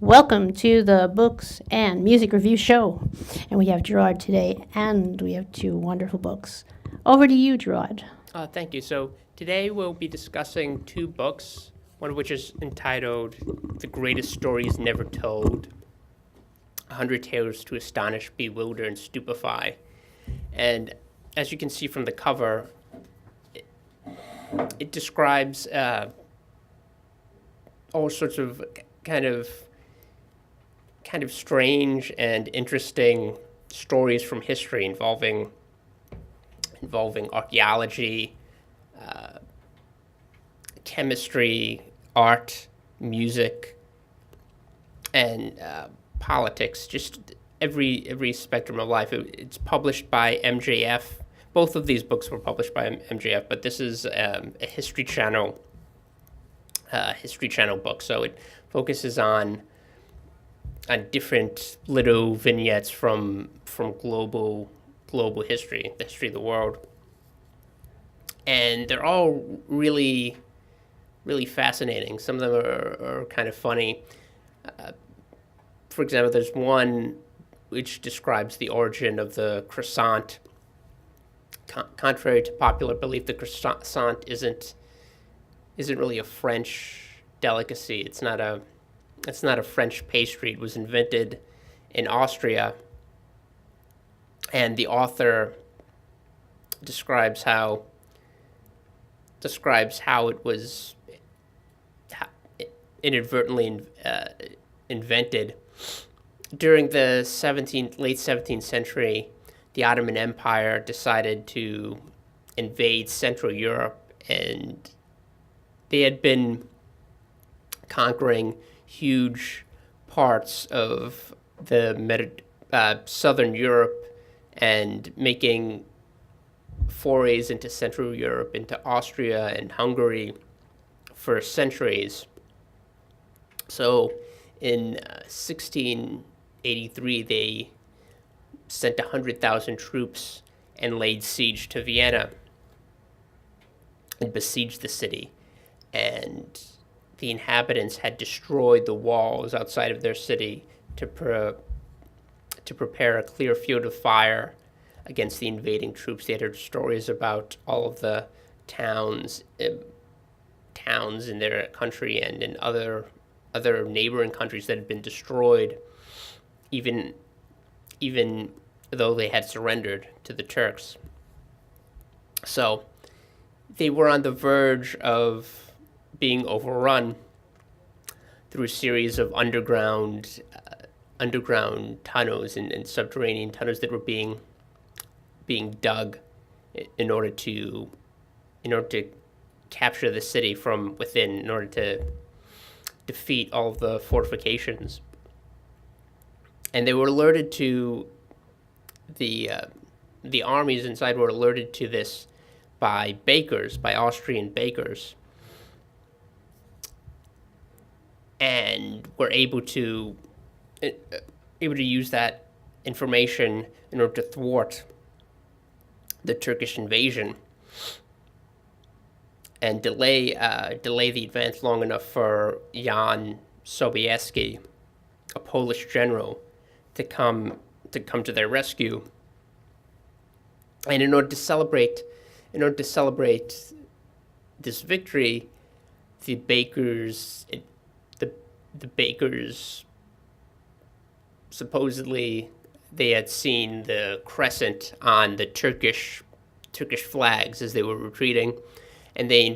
Welcome to the Books and Music Review Show. And we have Gerard today, and we have two wonderful books. Over to you, Gerard. Thank you. So today we'll be discussing two books, one of which is entitled The Greatest Stories Never Told, 100 Tales to Astonish, Bewilder, and Stupefy. And as you can see from the cover, it describes all sorts of kind of strange and interesting stories from history involving archaeology, chemistry, art, music, and politics. Just every spectrum of life. It's published by MJF. Both of these books were published by MJF, but this is a History Channel book. So it focuses on different little vignettes from global history, the history of the world, and they're all really fascinating. Some of them are kind of funny. For example, there's one which describes the origin of the croissant. Contrary to popular belief, the croissant isn't really a French delicacy. It's not a French pastry. It was invented in Austria, and the author describes how it was inadvertently invented during the late 17th century. The Ottoman Empire decided to invade Central Europe, and they had been conquering huge parts of the southern Europe and making forays into Central Europe, into Austria and Hungary for centuries. So in 1683, they sent 100,000 troops and laid siege to Vienna and besieged the city. And the inhabitants had destroyed the walls outside of their city to prepare a clear field of fire against the invading troops. They had heard stories about all of the towns in their country and in other neighboring countries that had been destroyed, even though they had surrendered to the Turks. So they were on the verge of being overrun through a series of underground tunnels and subterranean tunnels that were being dug in order to capture the city from within, in order to defeat all of the fortifications. And they were alerted to the armies inside were alerted to this by Austrian bakers, and were able to use that information in order to thwart the Turkish invasion and delay the advance long enough for Jan Sobieski, a Polish general, to come to their rescue. And in order to celebrate this victory, the bakers supposedly they had seen the crescent on the Turkish flags as they were retreating, and they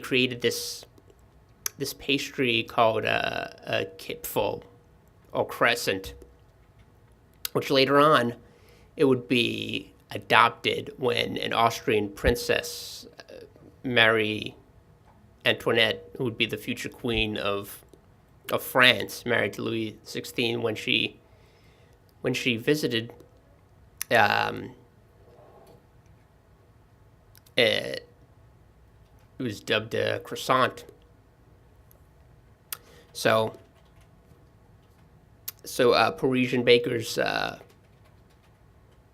created this pastry called a kipfel, or crescent, which later on it would be adopted when an Austrian princess, Marie Antoinette, who would be the future queen of France, married to Louis XVI, when she visited, it was dubbed a croissant. So Parisian bakers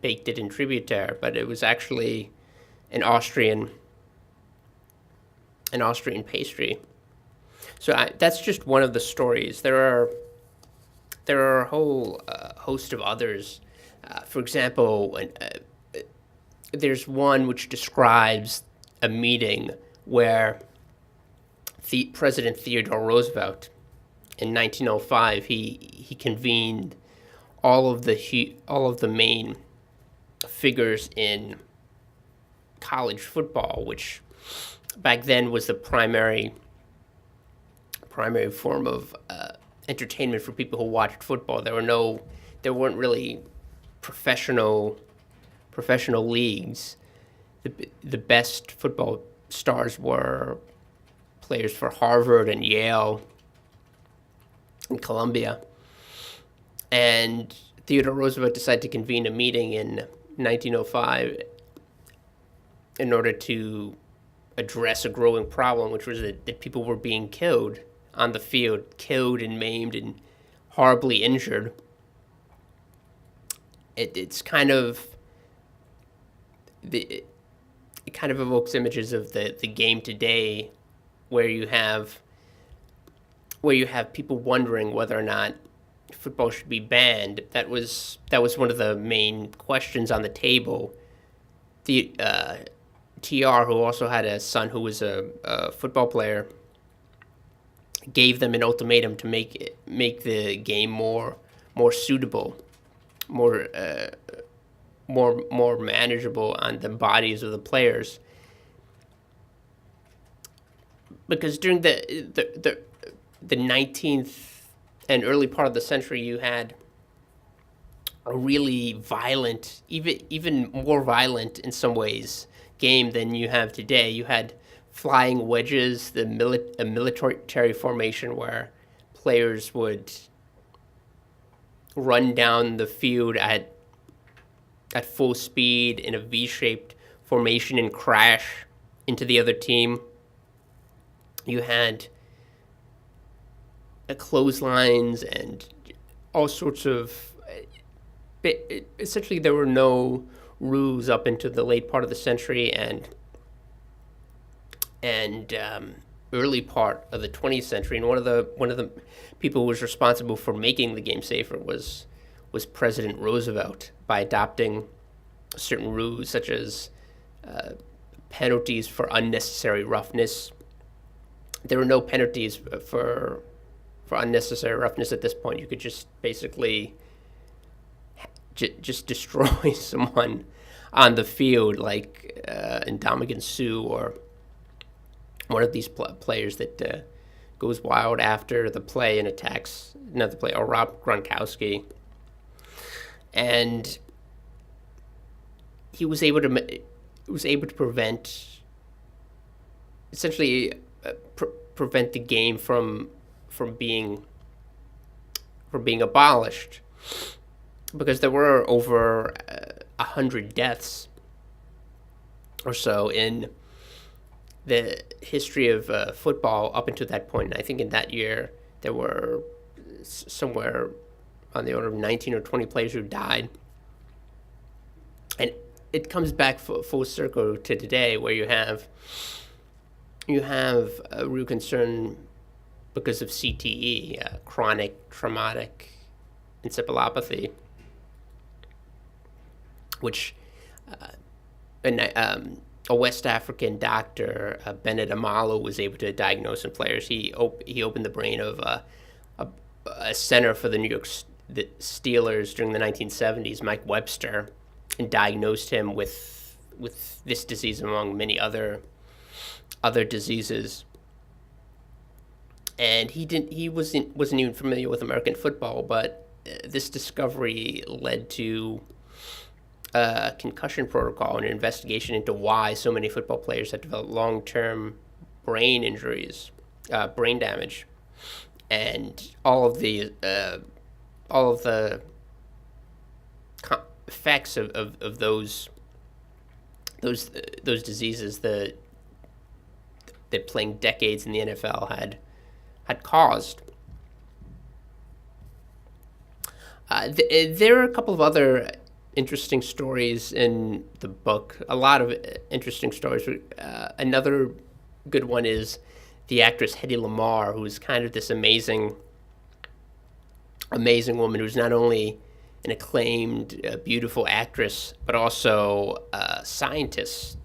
baked it in tribute to her, but it was actually an Austrian pastry. That's just one of the stories. There are a whole host of others. For example, there's one which describes a meeting where President Theodore Roosevelt, in 1905, he convened all of the main figures in college football, which back then was the primary form of entertainment for people who watched football. There weren't really professional leagues. The best football stars were players for Harvard and Yale and Columbia. And Theodore Roosevelt decided to convene a meeting in 1905 in order to address a growing problem, which was that people were being killed on the field, killed and maimed and horribly injured. It's kind of it kind of evokes images of the game today, where you have people wondering whether or not football should be banned. That was one of the main questions on the table. The TR, who also had a son who was a football player, gave them an ultimatum to make the game more suitable, more manageable on the bodies of the players. Because during the 19th and early part of the century, you had a really violent, even more violent in some ways, game than you have today. You had flying wedges, a military formation where players would run down the field at full speed in a V-shaped formation and crash into the other team. You had clotheslines and all sorts of... Essentially, there were no rules up into the late part of the century and early part of the 20th century. And one of the people who was responsible for making the game safer was President Roosevelt, by adopting certain rules such as penalties for unnecessary roughness. There were no penalties for unnecessary roughness at this point. You could just basically just destroy someone on the field, like Ndamukong Suh, or one of these players that goes wild after the play and attacks another player, or Rob Gronkowski. And he was able to prevent, essentially prevent the game from being abolished, because there were over 100 deaths or so in the history of football up until that point. And I think in that year there were somewhere on the order of 19 or 20 players who died. And it comes back full circle to today, where you have a real concern because of CTE, chronic traumatic encephalopathy, which a West African doctor, Bennett Amalu, was able to diagnose in players. He opened the brain of a center for the New York Steelers during the 1970s, Mike Webster, and diagnosed him with this disease among many other diseases. And he wasn't even familiar with American football, but this discovery led to a concussion protocol and an investigation into why so many football players had developed long-term brain injuries, brain damage, and all of the effects of those diseases that playing decades in the NFL had caused. There are a couple of other interesting stories in the book. A lot of interesting stories. Another good one is the actress Hedy Lamarr, who's kind of this amazing woman who's not only an acclaimed, beautiful actress, but also a scientist,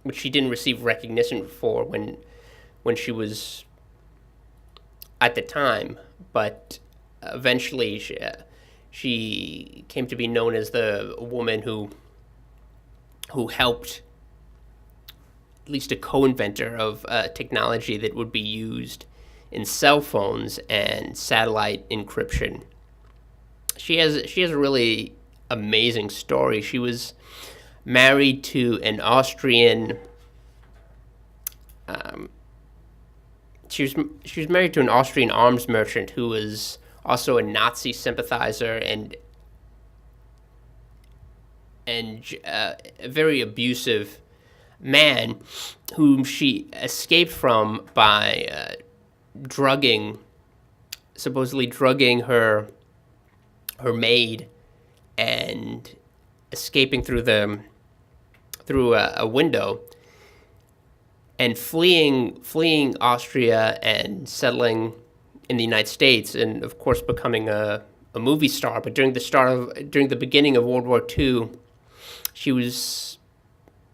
which she didn't receive recognition for when she was at the time. But eventually, she came to be known as the woman who helped, at least a co-inventor of technology that would be used in cell phones and satellite encryption. She has a really amazing story. She was married to an Austrian. She was married to an Austrian arms merchant who was also a Nazi sympathizer and a very abusive man, whom she escaped from by supposedly drugging her maid and escaping through a window and fleeing Austria and settling in the United States, and of course becoming a movie star. But during the beginning of World War II,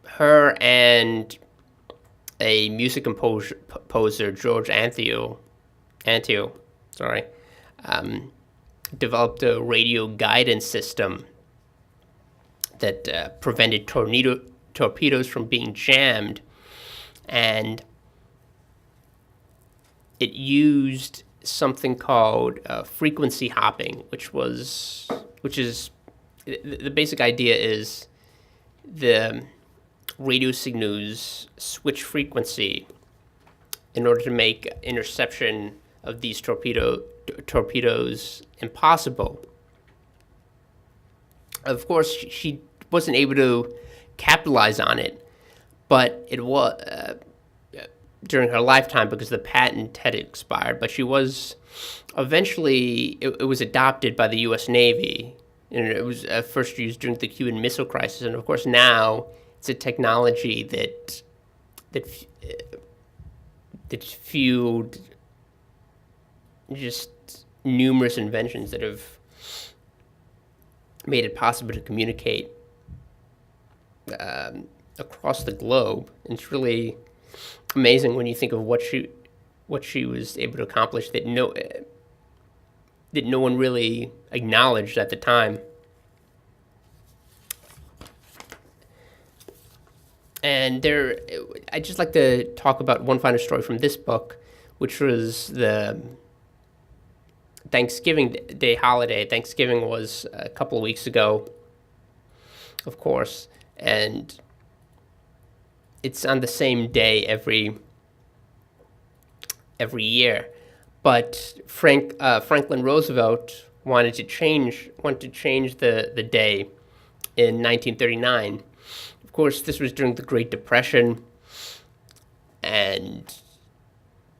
her and a music composer, George Antheil, developed a radio guidance system that prevented torpedoes from being jammed, and it used something called frequency hopping, which is the basic idea is the radio signals switch frequency in order to make interception of these torpedoes impossible. Of course, she wasn't able to capitalize on it, but it was during her lifetime because the patent had expired. But she was eventually it was adopted by the U.S. Navy, and it was first used during the Cuban Missile Crisis. And of course, now it's a technology that fueled just numerous inventions that have made it possible to communicate across the globe. And it's really amazing when you think of what she was able to accomplish that no one really acknowledged at the time. And I'd just like to talk about one final story from this book, which was the Thanksgiving Day holiday. Thanksgiving was a couple of weeks ago, of course, and it's on the same day every year. But Franklin Roosevelt wanted to change the day in 1939. Of course, this was during the Great Depression, and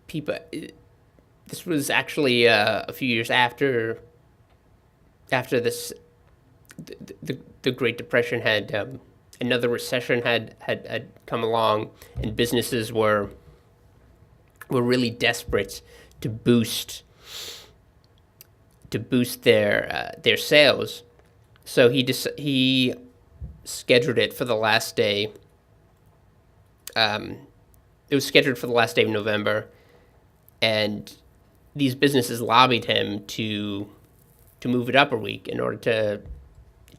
this was actually a few years after this. The Great Depression had another recession had come along, and businesses were really desperate to boost their sales. So he scheduled it for the last day. It was scheduled for the last day of November, and these businesses lobbied him to move it up a week in order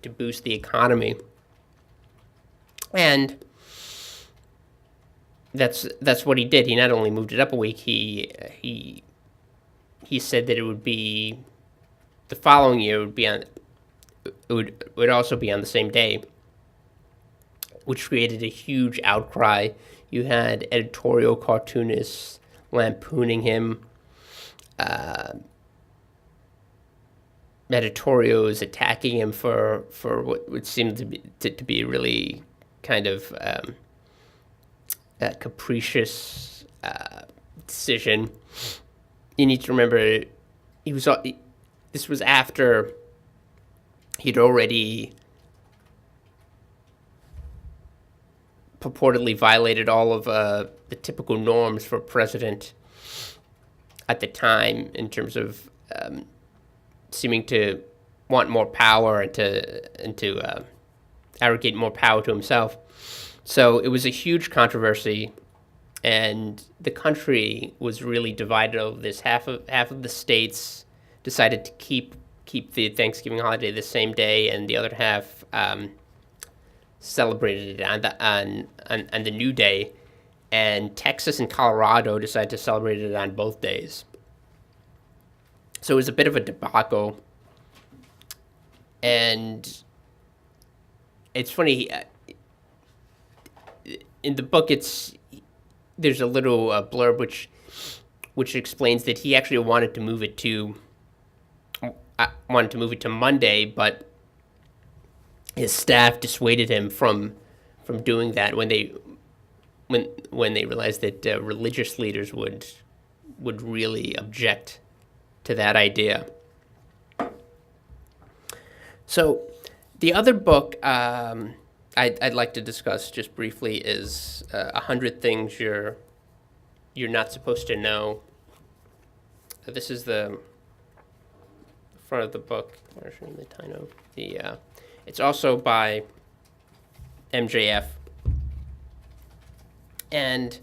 to boost the economy. And that's what he did. He not only moved it up a week, he said that it would be the following year would also be on the same day, which created a huge outcry. You had editorial cartoonists lampooning him, editorials attacking him for what would seem to be really kind of capricious decision. You need to remember, this was after he'd already purportedly violated all of the typical norms for a president at the time in terms of seeming to want more power and to arrogate more power to himself. So it was a huge controversy, and the country was really divided over this. Half of the states decided to keep the Thanksgiving holiday the same day, and the other half celebrated it on the new day. And Texas and Colorado decided to celebrate it on both days. So it was a bit of a debacle. And it's funny, in the book, there's a little blurb which explains that he actually wanted to move it to Monday, but his staff dissuaded him from doing that when they realized that religious leaders would really object to that idea. So the other book I'd like to discuss just briefly is 100 Things You're Not Supposed to Know. This is the front of the book. I'll show you the title. It's also by MJF. And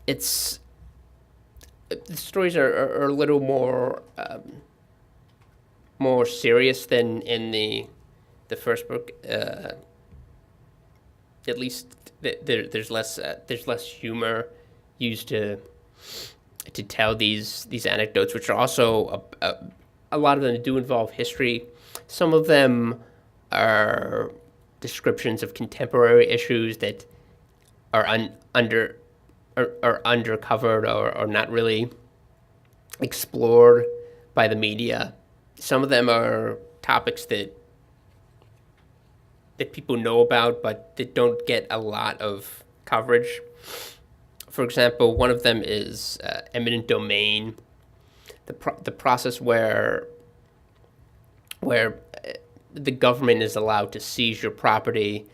the stories are a little more serious than in the first book. At least there's less humor used to tell these anecdotes, which are also a lot of them do involve history. Some of them are descriptions of contemporary issues that are undercovered or not really explored by the media. Some of them are topics that people know about, but that don't get a lot of coverage. For example, one of them is eminent domain, the process where the government is allowed to seize your property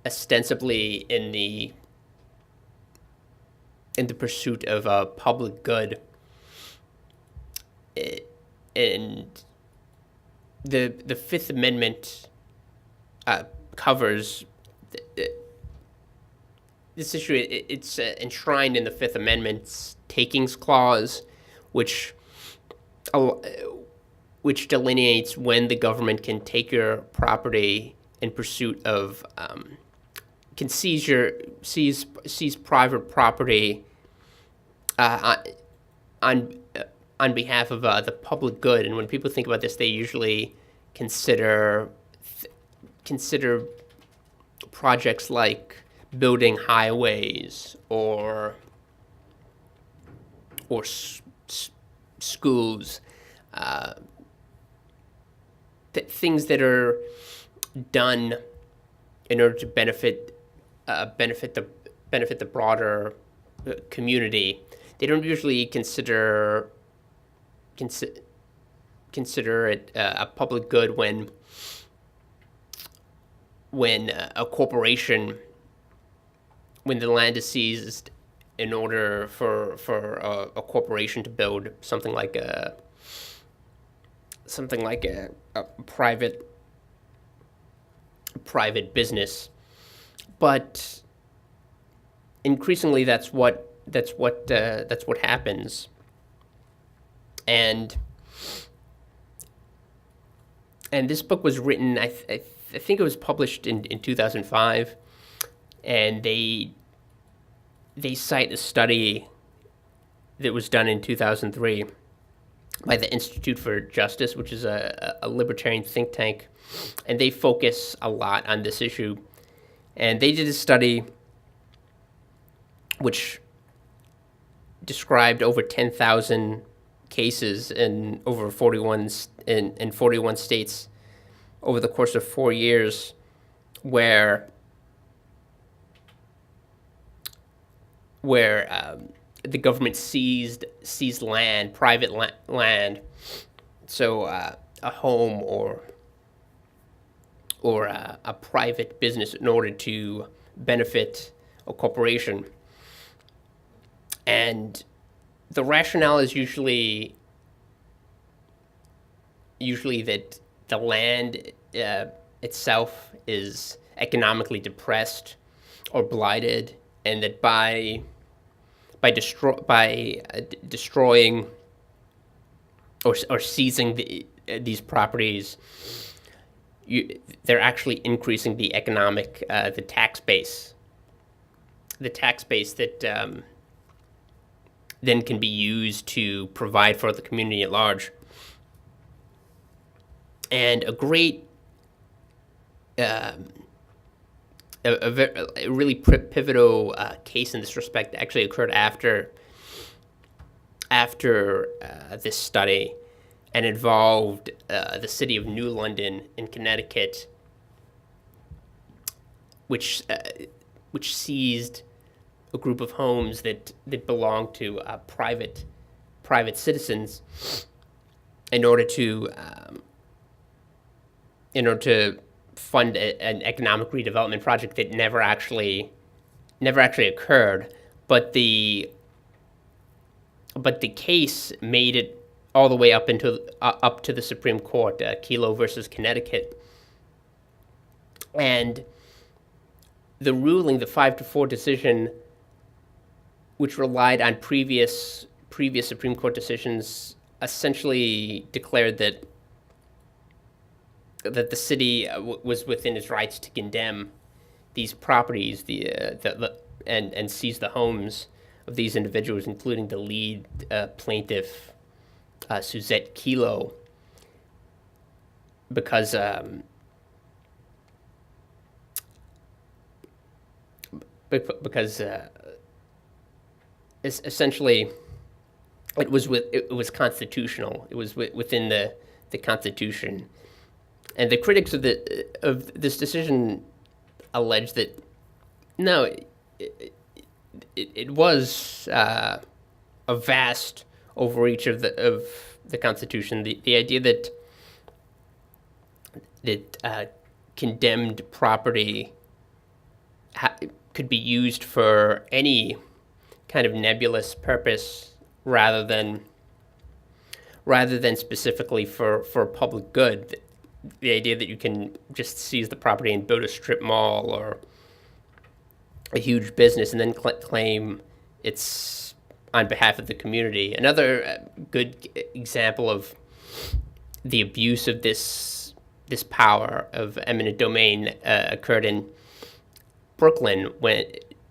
ostensibly in the pursuit of a public good. And the Fifth Amendment covers this issue. It's enshrined in the Fifth Amendment's takings clause, which delineates when the government can take your property in pursuit of can seize private property on behalf of the public good. And when people think about this, they usually consider projects like building highways or schools, things that are done in order to benefit the broader community. They don't usually consider it a public good when a corporation, when the land is seized in order for a corporation to build something like a private business. But increasingly, that's what happens. And this book was written, I think it was published in 2005, and they cite a study that was done in 2003 by the Institute for Justice, which is a libertarian think tank, and they focus a lot on this issue. And they did a study which described over 10,000 cases in over 41 states over the course of 4 years, where the government seized land, private land, so a home or a private business in order to benefit a corporation. And the rationale is usually that the land itself is economically depressed or blighted, and that by destroying or seizing these properties, they're actually increasing the economic the tax base that then can be used to provide for the community at large. And a great, a really pivotal case in this respect actually occurred after this study, and involved the city of New London in Connecticut, which seized a group of homes that belonged to private citizens in order to fund an economic redevelopment project that never actually occurred. But the case made it all the way up to the Supreme Court, Kelo versus Connecticut, and the ruling, the 5-4 decision, which relied on previous Supreme Court decisions, essentially declared that the city was within its rights to condemn these properties, and seize the homes of these individuals, including the lead plaintiff, Suzette Kelo, because essentially it was constitutional. It was within the Constitution, and the critics of this decision allege that no, it was a vast overreach of the Constitution. The idea that condemned property could be used for any kind of nebulous purpose rather than specifically for public good. The idea that you can just seize the property and build a strip mall or a huge business and then claim it's on behalf of the community. Another good example of the abuse of this power of eminent domain occurred in Brooklyn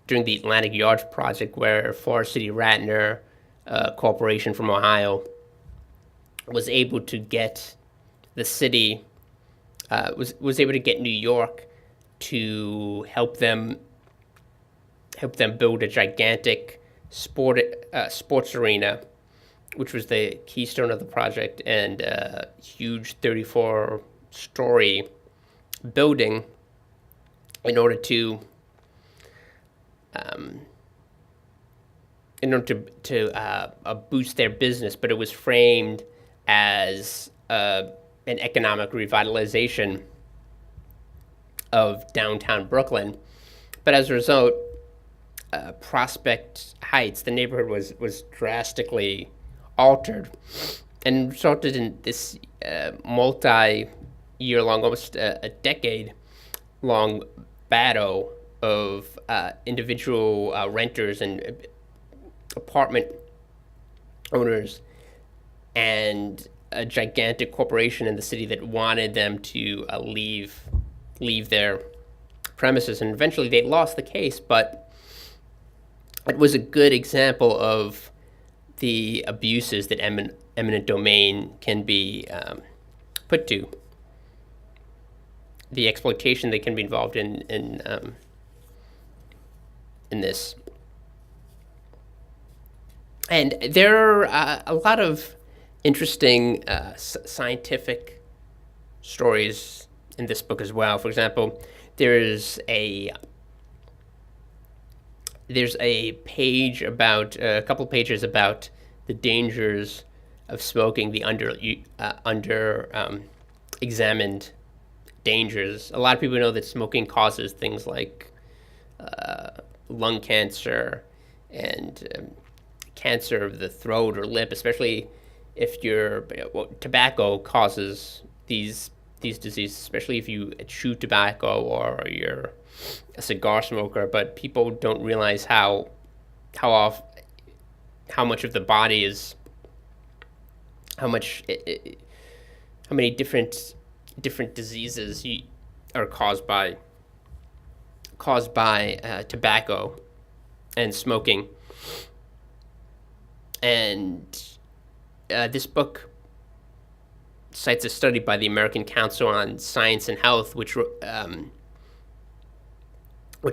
during the Atlantic Yards project, where Forest City Ratner Corporation from Ohio was able to get the city was able to get New York to help them build a gigantic sports arena, which was the keystone of the project, and a huge 34-story building in order to boost their business. But it was framed as an economic revitalization of downtown Brooklyn. But as a result, Prospect Heights, the neighborhood, was drastically altered, and resulted in this multi-year-long, almost a decade-long battle of individual renters and apartment owners and a gigantic corporation in the city that wanted them to leave their premises. And eventually they lost the case, but it was a good example of the abuses that eminent domain can be put to, the exploitation that can be involved in this. And there are a lot of interesting scientific stories in this book as well. For example, there's a page about a couple of pages about the dangers of smoking, the examined dangers. A lot of people know that smoking causes things like lung cancer and cancer of the throat or lip, especially if tobacco causes these diseases, especially if you chew tobacco or you're a cigar smoker. But people don't realize how much of the body is, how many different diseases are caused by tobacco and smoking. And this book cites a study by the American Council on Science and Health, which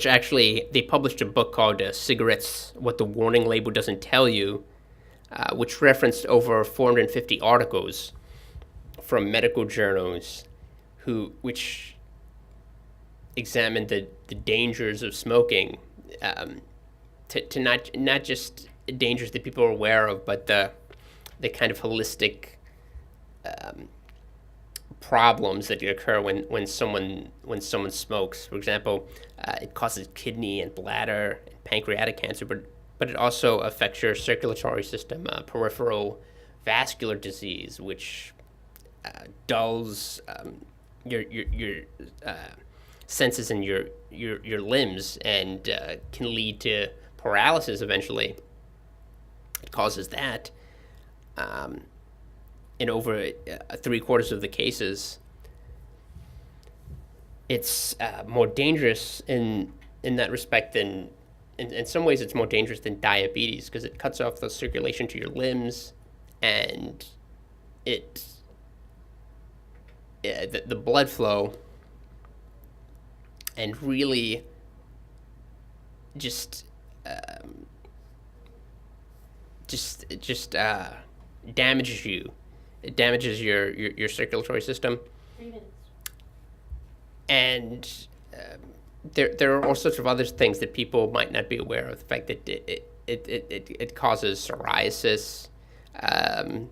actually, they published a book called Cigarettes, What the Warning Label Doesn't Tell You, which referenced over 450 articles from medical journals which examined the dangers of smoking, to not just dangers that people are aware of, but the kind of holistic problems that occur when someone smokes. For example, it causes kidney and bladder and pancreatic cancer, but it also affects your circulatory system, peripheral vascular disease, which dulls your senses in your limbs and can lead to paralysis eventually. It causes that. In over 3/4 of the cases, it's more dangerous in that respect than, in some ways, it's more dangerous than diabetes, because it cuts off the circulation to your limbs, and the blood flow, and really just damages you. It damages your circulatory system. 3 minutes. And there are all sorts of other things that people might not be aware of. The fact that it causes psoriasis. I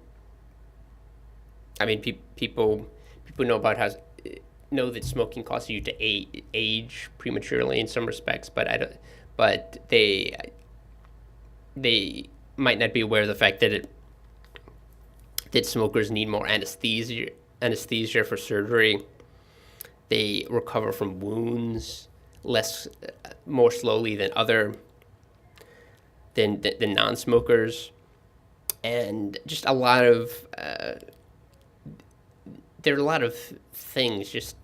mean, people know that smoking causes you to age prematurely in some respects, but they might not be aware of the fact that smokers need more anesthesia for surgery. They recover from wounds more slowly than non-smokers, and just there are a lot of things, just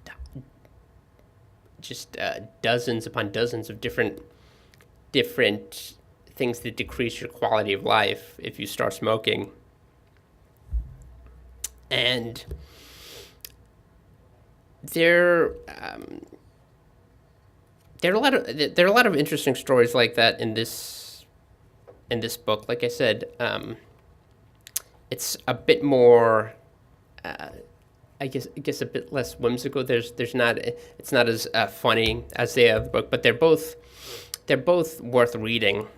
dozens upon dozens of different things that decrease your quality of life if you start smoking. And there are a lot of interesting stories like that in this book. Like I said, it's a bit more, I guess a bit less whimsical. It's not as funny as the other book, but they're both worth reading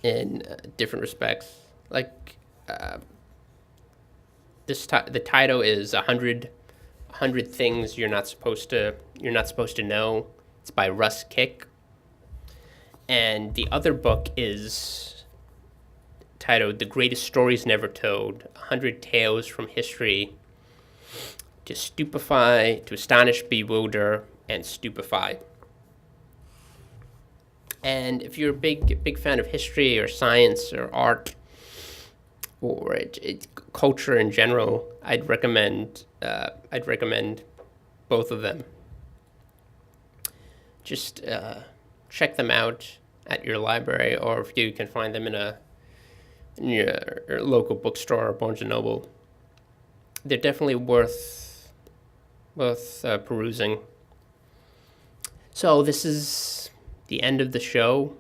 in different respects. Like the title is 100 Things You're Not Supposed to Know. It's by Russ Kick. And the other book is titled The Greatest Stories Never Told: 100 Tales from History to Stupefy, to Astonish, Bewilder, and Stupefy. And if you're a big fan of history or science or art or culture in general, I'd recommend both of them. Just check them out at your library, or if you can find them in your local bookstore or Barnes & Noble. They're definitely worth perusing. So this is the end of the show.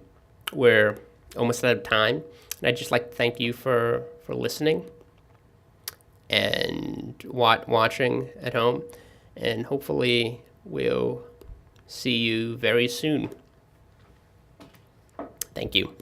We're almost out of time. And I'd just like to thank you for listening and watching at home. And hopefully we'll see you very soon. Thank you.